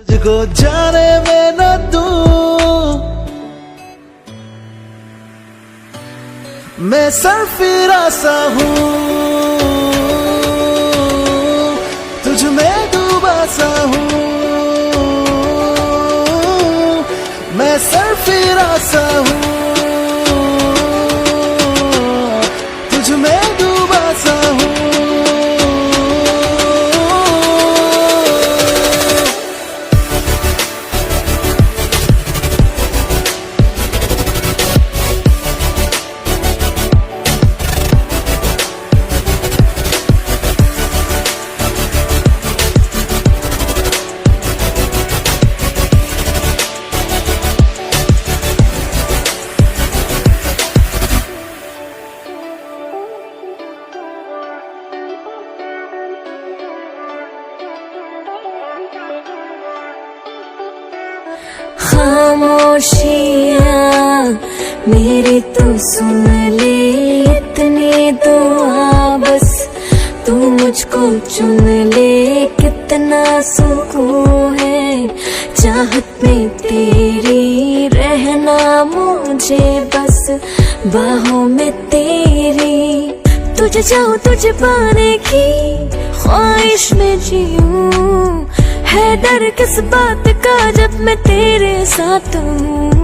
तुझको जाने में न दूं, मैं सरफिरा सा हूँ, तुझ में डूबा सा हूँ, मैं सरफिरा सा हूँ, तुझ में डूबा सा हूँ। खामोशियाँ मेरी तू सुन ले, इतनी दुआ बस तू मुझको चुन ले। कितना सुकून है चाहत में तेरी, रहना मुझे बस बाहों में तेरी। तुझे चाहूं तुझे पाने की ख्वाहिश में जीऊं, है डर किस बात का जब मैं तेरे साथ हूँ।